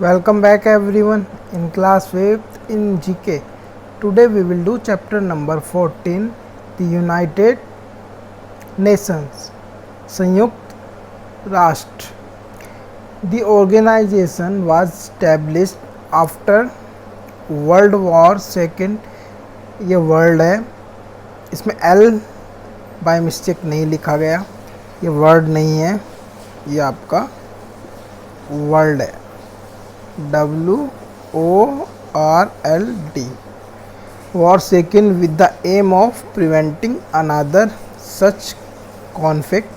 Welcome back everyone in class 5th in GK. Today we will do chapter number 14, the United Nations, संयुक्त राष्ट्र. The organization was established after World War II. ये world है, इसमें L by mistake नहीं लिखा गया, ये word नहीं है, ये आपका वर्ल्ड है, WORLD. War taken with the aim of preventing another such conflict.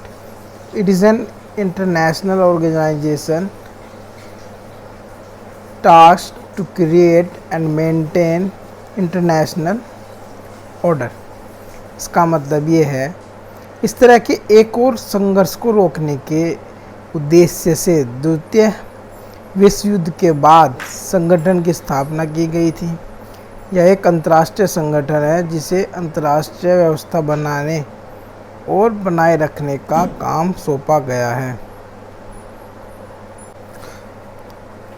It is an international organization tasked to create and maintain international order. इसका मतलब ये है, इस तरह के एक और संघर्ष को रोकने के उद्देश्य से द्वितीय विश्व युद्ध के बाद संगठन की स्थापना की गई थी. यह एक अंतर्राष्ट्रीय संगठन है जिसे अंतर्राष्ट्रीय व्यवस्था बनाने और बनाए रखने का काम सौंपा गया है.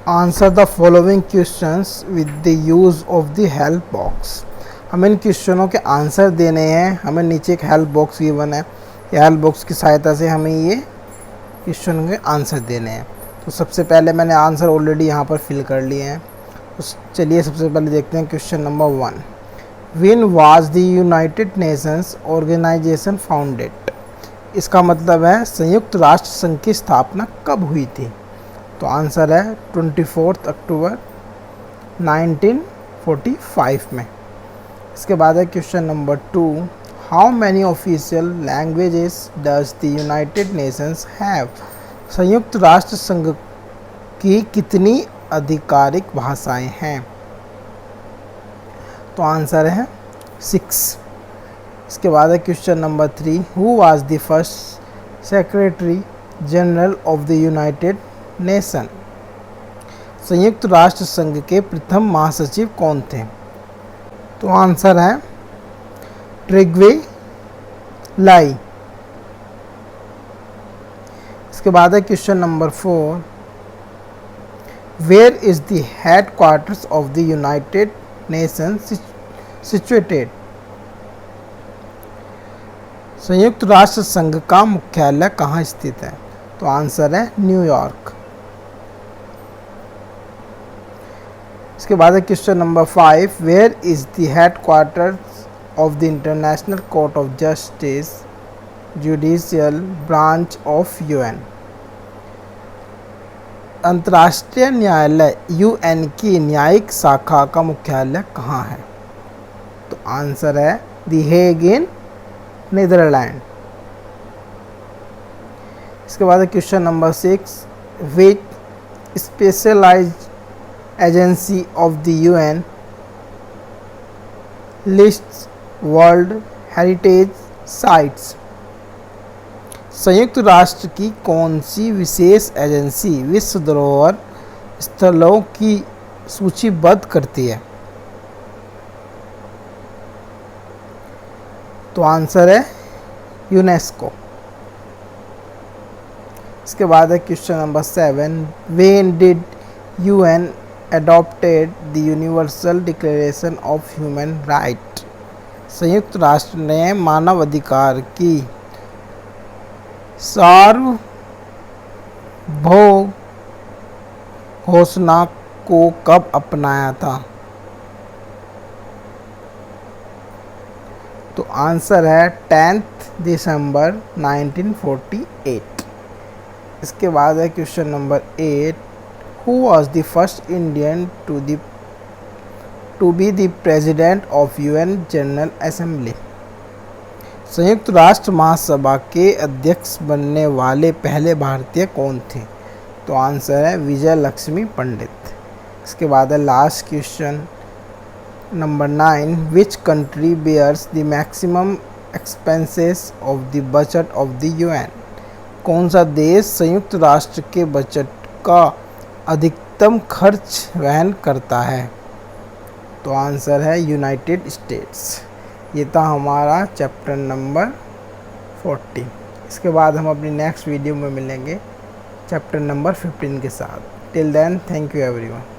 Answer the following questions with the use of the help box. हमें इन क्वेश्चनों के आंसर देने हैं. हमें नीचे एक हेल्प बॉक्स गिवन है, ये हेल्प बॉक्स की सहायता से हमें ये क्वेश्चन के आंसर देने हैं. तो सबसे पहले मैंने आंसर ऑलरेडी यहाँ पर फिल कर लिए हैं. तो चलिए सबसे पहले देखते हैं question number 1. When was the United Nations Organization founded. इसका मतलब है संयुक्त राष्ट्र संघ की स्थापना कब हुई थी. तो आंसर है 24 अक्टूबर 1945 में. इसके बाद है question number 2. How many official languages does the United Nations have. संयुक्त राष्ट्र संघ की कितनी आधिकारिक भाषाएं हैं. तो आंसर है 6. इसके बाद है question number 3. Who was the first secretary general of the United nation. संयुक्त राष्ट्र संघ के प्रथम महासचिव कौन थे. तो आंसर है ट्रिग्वे लाई. इसके बाद है question number 4. Where is the headquarters of the United Nations situated. संयुक्त राष्ट्र संघ का मुख्यालय कहाँ स्थित है. तो आंसर है न्यूयॉर्क. इसके बाद है question number 5. Where is the headquarters of the International Court of Justice judicial branch of UN. अंतर्राष्ट्रीय न्यायालय UN की न्यायिक शाखा का मुख्यालय कहाँ है. तो आंसर है द हेग इन नीदरलैंड. इसके बाद question number 6. Which specialised agency of the UN lists world heritage sites. संयुक्त राष्ट्र की कौन सी विशेष एजेंसी विश्व धरोहर स्थलों की सूचीबद्ध करती है. तो आंसर है यूनेस्को. इसके बाद है question number 7. When did UN adopted the universal declaration of human right. संयुक्त राष्ट्र ने मानव अधिकार की सार्वभौम घोषणा को कब अपनाया था. तो आंसर है 10 दिसंबर 1948. इसके बाद है question number 8. Who was the first Indian to be the president of UN General Assembly. संयुक्त राष्ट्र महासभा के अध्यक्ष बनने वाले पहले भारतीय कौन थे. तो आंसर है विजय लक्ष्मी पंडित. इसके बाद है last question number 9. Which country bears the maximum expenses of the budget of the UN. कौन सा देश संयुक्त राष्ट्र के बजट का अधिकतम खर्च वहन करता है. तो आंसर है यूनाइटेड स्टेट्स. ये था हमारा चैप्टर नंबर 14. इसके बाद हम अपनी नेक्स्ट वीडियो में मिलेंगे चैप्टर नंबर 15 के साथ. till then, thank you everyone.